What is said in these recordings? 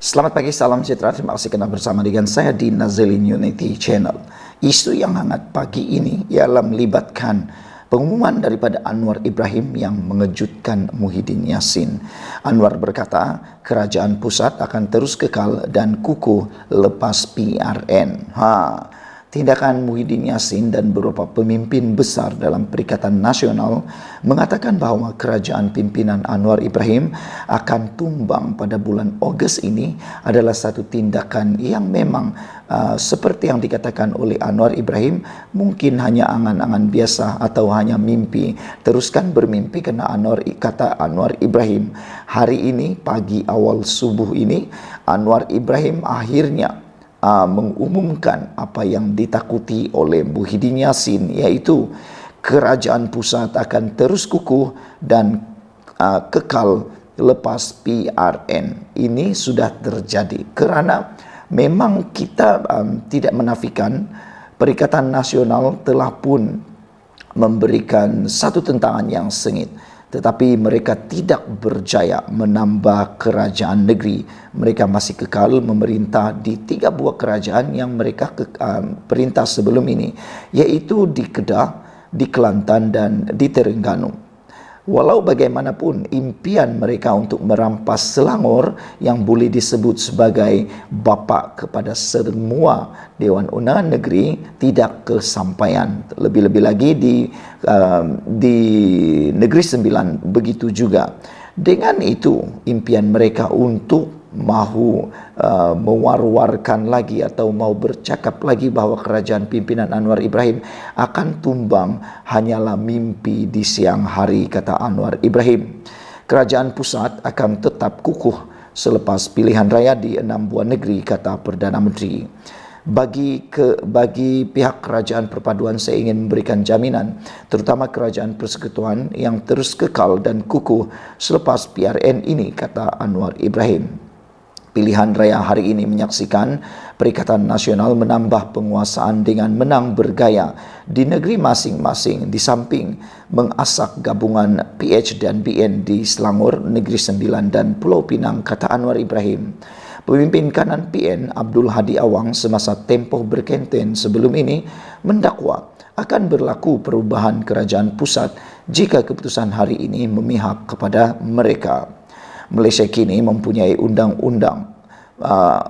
Selamat pagi, salam sejahtera. Terima kasih kerana bersama dengan saya di Nazilin Unity Channel. Isu yang hangat pagi ini ialah melibatkan pengumuman daripada Anwar Ibrahim yang mengejutkan Muhyiddin Yassin. Anwar berkata, kerajaan pusat akan terus kekal dan kukuh lepas PRN. Tindakan Muhyiddin Yassin dan beberapa pemimpin besar dalam Perikatan Nasional mengatakan bahawa kerajaan pimpinan Anwar Ibrahim akan tumbang pada bulan Ogos ini adalah satu tindakan yang memang seperti yang dikatakan oleh Anwar Ibrahim mungkin hanya angan-angan biasa atau hanya mimpi. Teruskan bermimpi kerana kata Anwar Ibrahim hari ini pagi awal subuh ini Anwar Ibrahim akhirnya mengumumkan apa yang ditakuti oleh Muhyiddin Yassin, iaitu kerajaan pusat akan terus kukuh dan kekal lepas PRN. Ini sudah terjadi kerana memang kita tidak menafikan Perikatan Nasional telah pun memberikan satu tentangan yang sengit, tetapi mereka tidak berjaya menambah kerajaan negeri. Mereka masih kekal memerintah di 3 buah kerajaan yang mereka perintah sebelum ini, iaitu di Kedah, di Kelantan dan di Terengganu. Walau bagaimanapun impian mereka untuk merampas Selangor yang boleh disebut sebagai bapa kepada semua Dewan Undangan Negeri tidak kesampaian. Lebih-lebih lagi di Negeri Sembilan begitu juga. Dengan itu impian mereka untuk mahu mewar-warkan lagi atau mau bercakap lagi bahawa kerajaan pimpinan Anwar Ibrahim akan tumbang hanyalah mimpi di siang hari, kata Anwar Ibrahim. Kerajaan pusat akan tetap kukuh selepas pilihan raya di 6 buah negeri, kata Perdana Menteri. Bagi pihak kerajaan perpaduan saya ingin memberikan jaminan, terutama kerajaan persekutuan yang terus kekal dan kukuh selepas PRN ini, kata Anwar Ibrahim. Pilihan raya hari ini menyaksikan Perikatan Nasional menambah penguasaan dengan menang bergaya di negeri masing-masing, di samping mengasak gabungan PH dan BN di Selangor, Negeri Sembilan dan Pulau Pinang, kata Anwar Ibrahim. Pemimpin kanan PN Abdul Hadi Awang semasa tempoh berkempen sebelum ini mendakwa akan berlaku perubahan kerajaan pusat jika keputusan hari ini memihak kepada mereka. Malaysia kini mempunyai undang-undang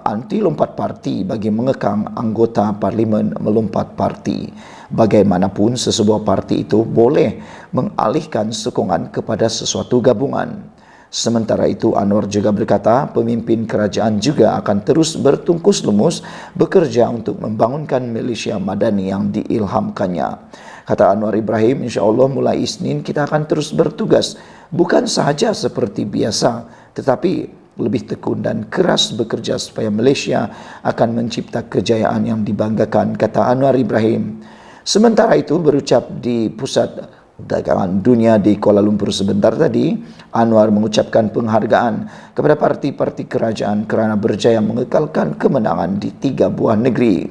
anti lompat parti bagi mengekang anggota parlimen melompat parti. Bagaimanapun sesebuah parti itu boleh mengalihkan sokongan kepada sesuatu gabungan. Sementara itu Anwar juga berkata pemimpin kerajaan juga akan terus bertungkus lumus bekerja untuk membangunkan Malaysia Madani yang diilhamkannya. Kata Anwar Ibrahim, insya-Allah mulai Isnin kita akan terus bertugas, bukan sahaja seperti biasa, tetapi lebih tekun dan keras bekerja supaya Malaysia akan mencipta kejayaan yang dibanggakan, kata Anwar Ibrahim. Sementara itu berucap di Pusat Dagangan Dunia di Kuala Lumpur sebentar tadi, Anwar mengucapkan penghargaan kepada parti-parti kerajaan kerana berjaya mengekalkan kemenangan di 3 buah negeri.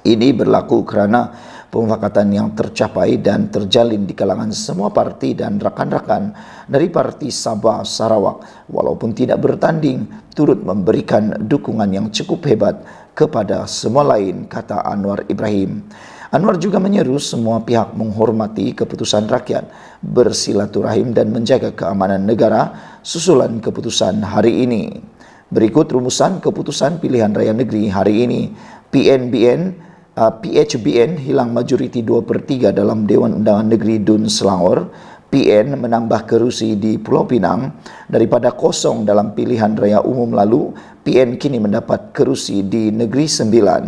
Ini berlaku kerana pemufakatan yang tercapai dan terjalin di kalangan semua parti dan rakan-rakan dari parti Sabah Sarawak, walaupun tidak bertanding, turut memberikan dukungan yang cukup hebat kepada semua lain, kata Anwar Ibrahim. Anwar juga menyeru semua pihak menghormati keputusan rakyat, bersilaturahim dan menjaga keamanan negara susulan keputusan hari ini. Berikut rumusan keputusan pilihan raya negeri hari ini. PHBN hilang majoriti 2/3 dalam Dewan Undangan Negeri Dun Selangor. PN menambah kerusi di Pulau Pinang. Daripada kosong dalam pilihan raya umum lalu, PN kini mendapat kerusi di Negeri Sembilan.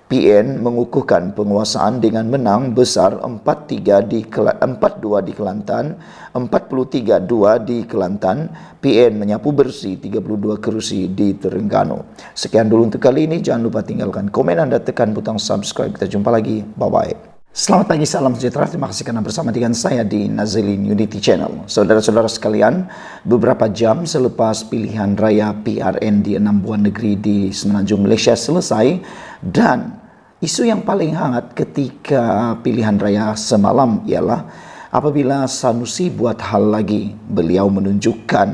PN mengukuhkan penguasaan dengan menang besar 4-2 di Kelantan, 43-2 di Kelantan. PN menyapu bersih 32 kerusi di Terengganu. Sekian dulu untuk kali ini. Jangan lupa tinggalkan komen Anda, tekan butang subscribe. Kita jumpa lagi. Bye-bye. Selamat pagi, salam sejahtera. Terima kasih kerana bersama dengan saya di Nazilin Unity Channel. Saudara-saudara sekalian, beberapa jam selepas pilihan raya PRN di 6 buah negeri di semenanjung Malaysia selesai, dan isu yang paling hangat ketika pilihan raya semalam ialah apabila Sanusi buat hal lagi. Beliau menunjukkan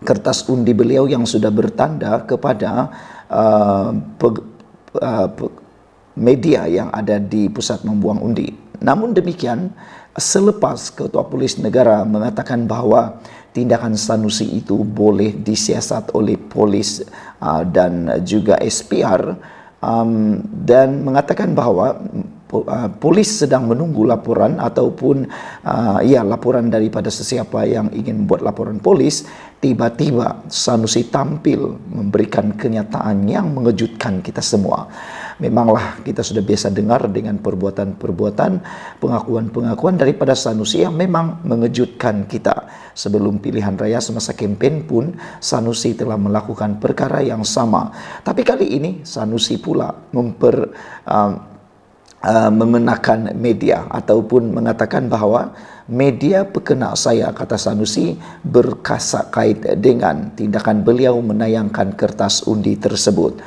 kertas undi beliau yang sudah bertanda kepada uh, pe- media yang ada di pusat membuang undi. Namun demikian, selepas Ketua Polis Negara mengatakan bahwa tindakan Sanusi itu boleh disiasat oleh polis dan juga SPR, dan mengatakan bahwa polis sedang menunggu laporan ataupun laporan daripada sesiapa yang ingin buat laporan polis. Tiba-tiba Sanusi tampil memberikan kenyataan yang mengejutkan kita semua. Memanglah kita sudah biasa dengar dengan perbuatan-perbuatan, pengakuan-pengakuan daripada Sanusi yang memang mengejutkan kita. Sebelum pilihan raya semasa kempen pun Sanusi telah melakukan perkara yang sama. Tapi kali ini Sanusi pula mengenakan media ataupun mengatakan bahawa media pekena saya, kata Sanusi, berkasak kait dengan tindakan beliau menayangkan kertas undi tersebut.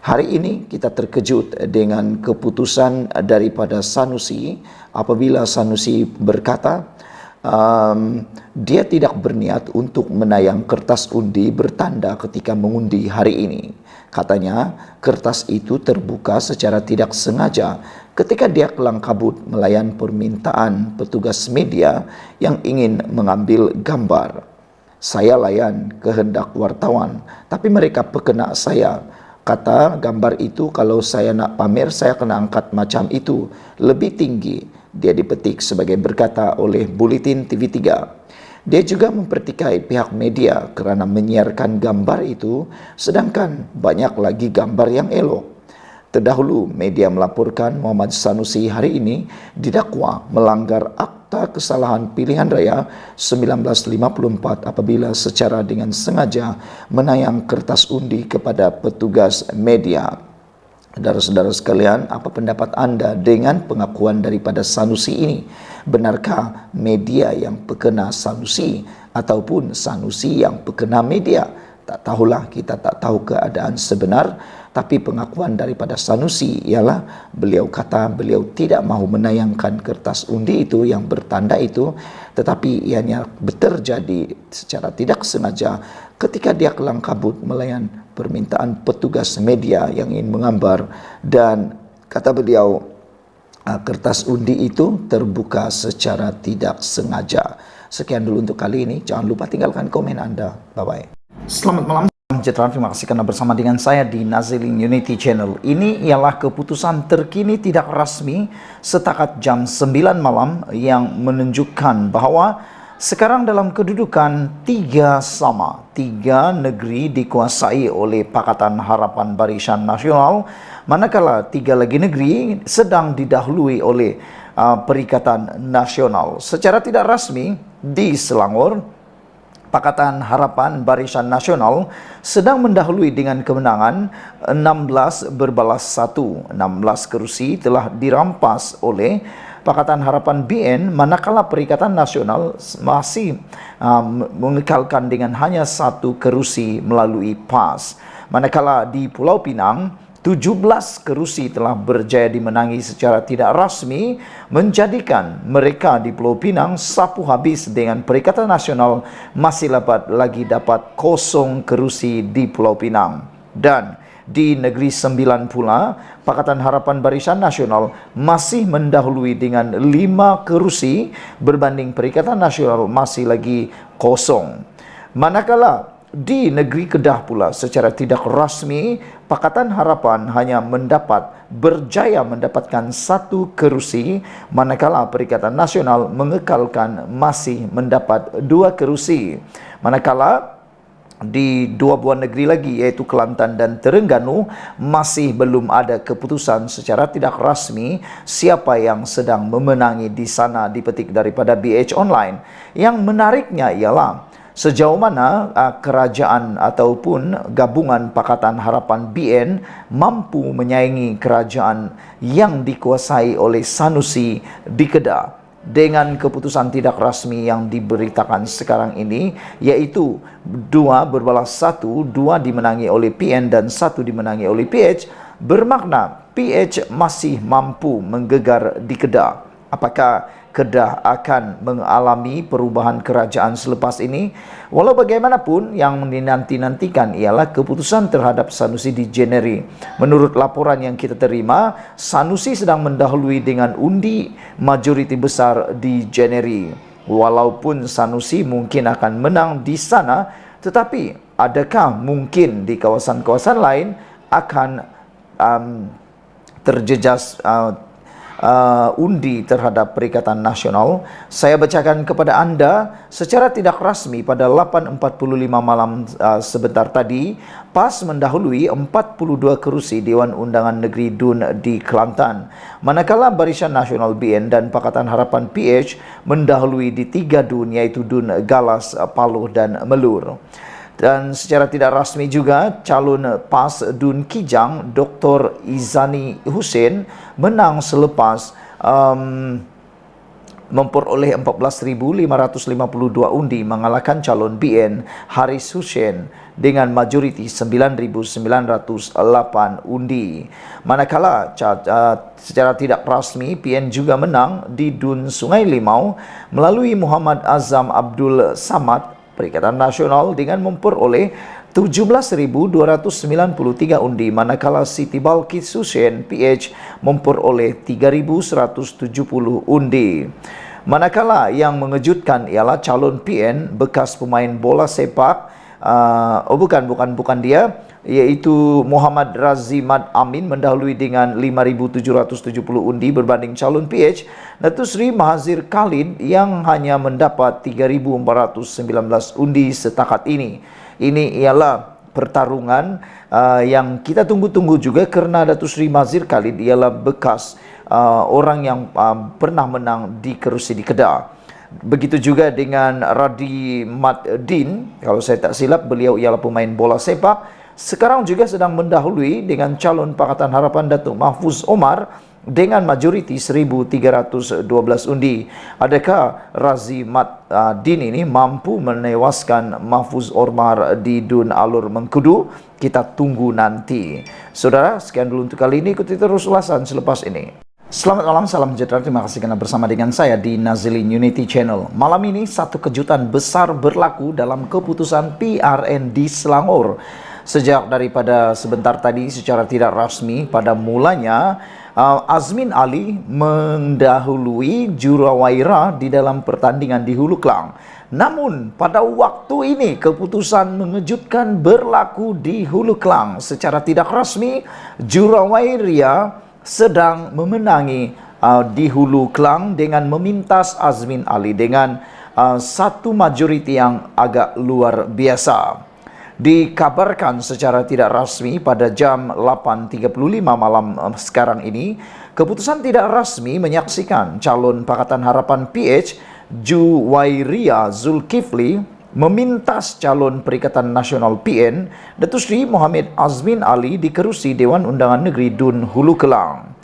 Hari ini kita terkejut dengan keputusan daripada Sanusi apabila Sanusi berkata dia tidak berniat untuk menayang kertas undi bertanda ketika mengundi hari ini. Katanya kertas itu terbuka secara tidak sengaja ketika dia kelang kabut melayan permintaan petugas media yang ingin mengambil gambar. Saya layan kehendak wartawan, tapi mereka pekena saya. Kata gambar itu kalau saya nak pamer, saya kena angkat macam itu, lebih tinggi. Dia dipetik sebagai berkata oleh Buletin TV3. Dia juga mempertikai pihak media kerana menyiarkan gambar itu, sedangkan banyak lagi gambar yang elok. Terdahulu, media melaporkan Muhammad Sanusi hari ini didakwa melanggar Akta Kesalahan Pilihan Raya 1954 apabila secara dengan sengaja menayang kertas undi kepada petugas media. Saudara-saudara sekalian, apa pendapat anda dengan pengakuan daripada Sanusi ini? Benarkah media yang pekena Sanusi ataupun Sanusi yang pekena media? Tak tahulah, kita tak tahu keadaan sebenar. Tapi pengakuan daripada Sanusi ialah beliau kata beliau tidak mahu menayangkan kertas undi itu yang bertanda itu, tetapi ianya terjadi secara tidak sengaja ketika dia kelang kabut melayan permintaan petugas media yang ingin menggambar, dan kata beliau kertas undi itu terbuka secara tidak sengaja. Sekian dulu untuk kali ini. Jangan lupa tinggalkan komen anda. Bye-bye. Selamat malam. Terima kasih karena bersama dengan saya di Nazilin Unity Channel. Ini ialah keputusan terkini tidak rasmi setakat jam 9 malam yang menunjukkan bahawa sekarang dalam kedudukan 3 sama. 3 negeri dikuasai oleh Pakatan Harapan Barisan Nasional, manakala 3 lagi negeri sedang didahului oleh Perikatan Nasional. Secara tidak rasmi di Selangor, Pakatan Harapan Barisan Nasional sedang mendahului dengan kemenangan 16-1. 16 kerusi telah dirampas oleh Pakatan Harapan BN, manakala Perikatan Nasional masih mengekalkan dengan hanya 1 kerusi melalui PAS. Manakala di Pulau Pinang, 17 kerusi telah berjaya dimenangi secara tidak rasmi, menjadikan mereka di Pulau Pinang sapu habis dengan Perikatan Nasional masih lagi dapat 0 kerusi di Pulau Pinang. Dan di Negeri Sembilan pula, Pakatan Harapan Barisan Nasional masih mendahului dengan 5 kerusi berbanding Perikatan Nasional masih lagi 0. Manakala di Negeri Kedah pula secara tidak rasmi, Pakatan Harapan hanya berjaya mendapatkan 1 kerusi, manakala Perikatan Nasional mengekalkan masih mendapat 2 kerusi. Manakala di 2 buah negeri lagi iaitu Kelantan dan Terengganu masih belum ada keputusan secara tidak rasmi siapa yang sedang memenangi di sana, dipetik daripada BH Online. Yang menariknya ialah sejauh mana kerajaan ataupun gabungan Pakatan Harapan BN mampu menyaingi kerajaan yang dikuasai oleh Sanusi di Kedah dengan keputusan tidak rasmi yang diberitakan sekarang ini, yaitu 2 berbalas 1, 2 dimenangi oleh PN dan 1 dimenangi oleh PH, bermakna PH masih mampu menggegar di Kedah. Apakah Kedah akan mengalami perubahan kerajaan selepas ini. Walau bagaimanapun, yang dinanti-nantikan ialah keputusan terhadap Sanusi di Jeneri. Menurut laporan yang kita terima, Sanusi sedang mendahului dengan undi majoriti besar di Jeneri. Walaupun Sanusi mungkin akan menang di sana, tetapi adakah mungkin di kawasan-kawasan lain akan terjejas undi terhadap Perikatan Nasional? Saya bacakan kepada anda secara tidak rasmi pada 8.45 malam sebentar tadi, PAS mendahului 42 kerusi Dewan Undangan Negeri DUN di Kelantan, manakala Barisan Nasional BN dan Pakatan Harapan PH mendahului di 3 DUN, yaitu DUN Galas, Paloh dan Melur. Dan secara tidak rasmi juga, calon PAS DUN Kijang, Dr. Izani Hussein, menang selepas memperoleh 14.552 undi, mengalahkan calon BN Haris Hussein dengan majoriti 9.908 undi. Manakala secara tidak rasmi, PN juga menang di DUN Sungai Limau melalui Muhammad Azam Abdul Samad, Perikatan Nasional, dengan memperoleh 17.293 undi, manakala Siti Balkis Hussein PH memperoleh 3.170 undi. Manakala yang mengejutkan ialah calon PN bekas pemain bola sepak, bukan dia, yaitu Muhammad Razimad Amin mendahului dengan 5.770 undi berbanding calon PH Datuk Seri Mahazir Khalid yang hanya mendapat 3.419 undi setakat ini. Ini ialah pertarungan yang kita tunggu-tunggu juga, kerana Datuk Seri Mahazir Khalid ialah bekas orang yang pernah menang di kerusi di Kedah. Begitu juga dengan Radi Maddin, kalau saya tak silap beliau ialah pemain bola sepak, sekarang juga sedang mendahului dengan calon Pakatan Harapan Datuk Mahfuz Omar dengan majoriti 1.312 undi. Adakah Razi Maddin ini mampu menewaskan Mahfuz Omar di DUN Alor Mengkudu? Kita tunggu nanti. Saudara, sekian dulu untuk kali ini. Ikuti terus ulasan selepas ini. Selamat malam, salam sejahtera. Terima kasih kerana bersama dengan saya di Nazilin Unity Channel. Malam ini satu kejutan besar berlaku dalam keputusan PRN di Selangor. Sejak daripada sebentar tadi secara tidak rasmi, pada mulanya Azmin Ali mendahului Jurawaira di dalam pertandingan di Hulu Klang. Namun pada waktu ini keputusan mengejutkan berlaku di Hulu Klang. Secara tidak rasmi, Jurawaira sedang memenangi di Hulu Klang dengan memintas Azmin Ali dengan satu majoriti yang agak luar biasa. Dikabarkan secara tidak rasmi pada jam 8.35 malam sekarang ini, keputusan tidak rasmi menyaksikan calon Pakatan Harapan PH Juwairia Zulkifli memintas calon Perikatan Nasional PN Datuk Seri Muhammad Azmin Ali di kerusi Dewan Undangan Negeri DUN Hulu Kelang.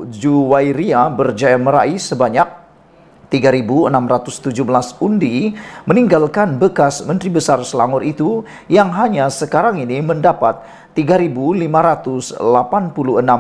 Juwairia berjaya meraih sebanyak 3.617 undi, meninggalkan bekas Menteri Besar Selangor itu yang hanya sekarang ini mendapat 3.586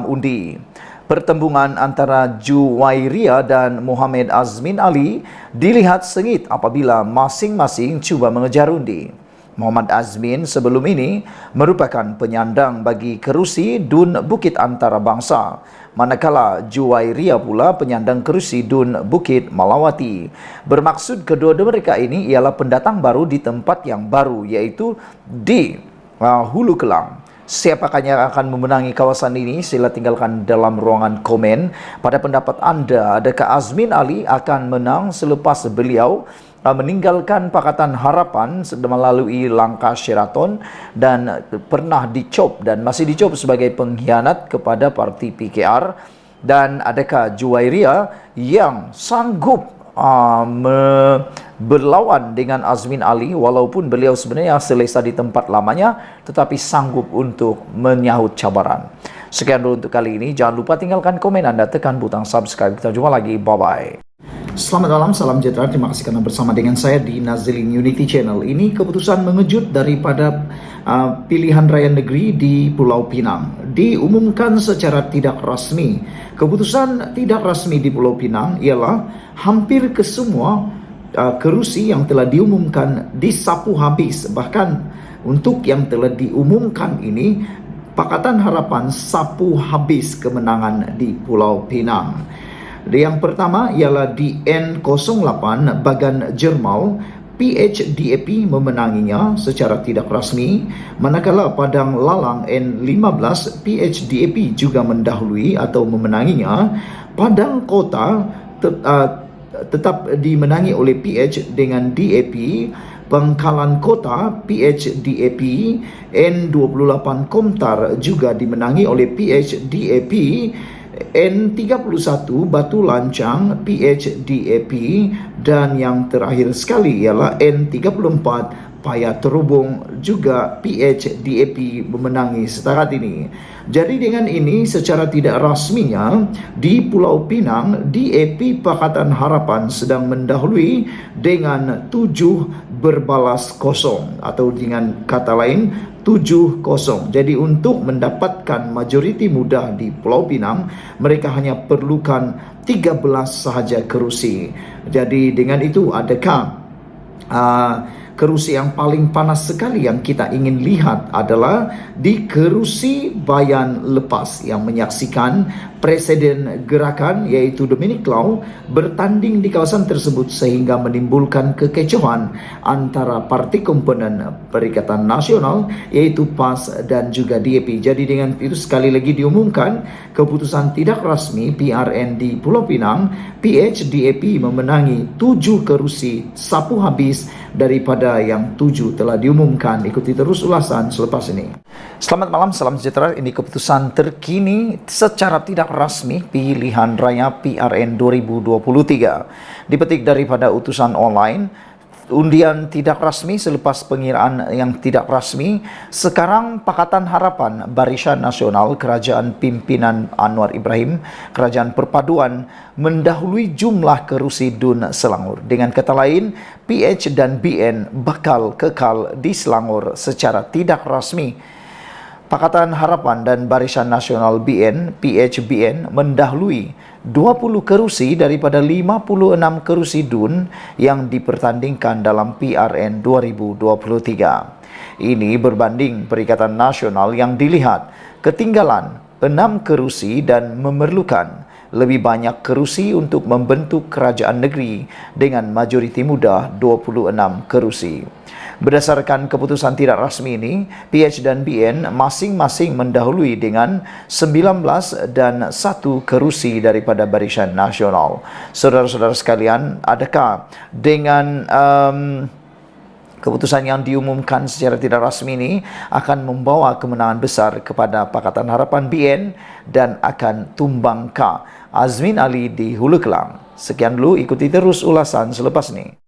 undi. Pertembungan antara Juwairia dan Muhammad Azmin Ali dilihat sengit apabila masing-masing cuba mengejar undi. Muhammad Azmin sebelum ini merupakan penyandang bagi kerusi DUN Bukit Antarabangsa, manakala Juwairia pula penyandang kerusi DUN Bukit Malawati. Bermaksud kedua-dua mereka ini ialah pendatang baru di tempat yang baru, iaitu di Hulu Kelang. Siapakah yang akan memenangi kawasan ini? Sila tinggalkan dalam ruangan komen. Pada pendapat anda, adakah Azmin Ali akan menang selepas beliau meninggalkan Pakatan Harapan melalui langkah Sheraton dan pernah dicop dan masih dicop sebagai pengkhianat kepada parti PKR? Dan adakah Juwairia yang sanggup berlawan dengan Azmin Ali, walaupun beliau sebenarnya selesa di tempat lamanya, tetapi sanggup untuk menyahut cabaran? Sekian dulu untuk kali ini. Jangan lupa tinggalkan komen anda, tekan butang subscribe. Kita jumpa lagi. Bye-bye. Selamat malam, salam sejahtera. Terima kasih karena bersama dengan saya di Nazilin Unity Channel. Ini keputusan mengejut daripada pilihan raya negeri di Pulau Pinang. Diumumkan secara tidak rasmi. Keputusan tidak rasmi di Pulau Pinang ialah hampir kesemua kerusi yang telah diumumkan disapu habis. Bahkan untuk yang telah diumumkan ini, Pakatan Harapan sapu habis kemenangan di Pulau Pinang. Yang pertama ialah di N08 Bagan Jermau, PHDAP memenanginya secara tidak rasmi, manakala Padang Lalang N15 PHDAP juga mendahului atau memenanginya. Padang Kota tetap dimenangi oleh PH dengan DAP. Bangkalan Kota PHDAP, N28 Komtar juga dimenangi oleh PHDAP, N31 Batu Lancang PHDAP, dan yang terakhir sekali ialah N34 Payaterobong juga PHDAP memenangi setakat ini. Jadi dengan ini secara tidak rasminya di Pulau Pinang, DAP Pakatan Harapan sedang mendahului dengan 7 berbalas kosong, atau dengan kata lain 7-0. Jadi untuk mendapatkan majoriti mudah di Pulau Pinang, mereka hanya perlukan 13 sahaja kerusi. Jadi dengan itu, adakah kerusi yang paling panas sekali yang kita ingin lihat adalah di kerusi Bayan Lepas, yang menyaksikan Presiden Gerakan yaitu Dominic Lau bertanding di kawasan tersebut sehingga menimbulkan kekecohan antara parti komponen Perikatan Nasional yaitu PAS dan juga DAP. Jadi dengan itu sekali lagi diumumkan keputusan tidak rasmi PRN di Pulau Pinang, PHDAP memenangi 7 kerusi sapu habis daripada yang 7 telah diumumkan. Ikuti terus ulasan selepas ini. Selamat malam, salam sejahtera. Ini keputusan terkini secara tidak rasmi pilihan raya PRN 2023. Dipetik daripada utusan online. Undian tidak rasmi selepas pengiraan yang tidak rasmi. Sekarang Pakatan Harapan, Barisan Nasional, Kerajaan Pimpinan Anwar Ibrahim, Kerajaan Perpaduan mendahului jumlah kerusi DUN Selangor. Dengan kata lain, PH dan BN bakal kekal di Selangor secara tidak rasmi. Pakatan Harapan dan Barisan Nasional BN, PHBN mendahului 20 kerusi daripada 56 kerusi DUN yang dipertandingkan dalam PRN 2023. Ini berbanding Perikatan Nasional yang dilihat ketinggalan 6 kerusi dan memerlukan lebih banyak kerusi untuk membentuk kerajaan negeri dengan majoriti mudah 26 kerusi. Berdasarkan keputusan tidak rasmi ini, PH dan BN masing-masing mendahului dengan 19 dan 1 kerusi daripada Barisan Nasional. Saudara-saudara sekalian, adakah dengan keputusan yang diumumkan secara tidak rasmi ini akan membawa kemenangan besar kepada Pakatan Harapan BN dan akan tumbangkah? Azmin Ali di Hulu Kelang. Sekian dulu, ikuti terus ulasan selepas ini.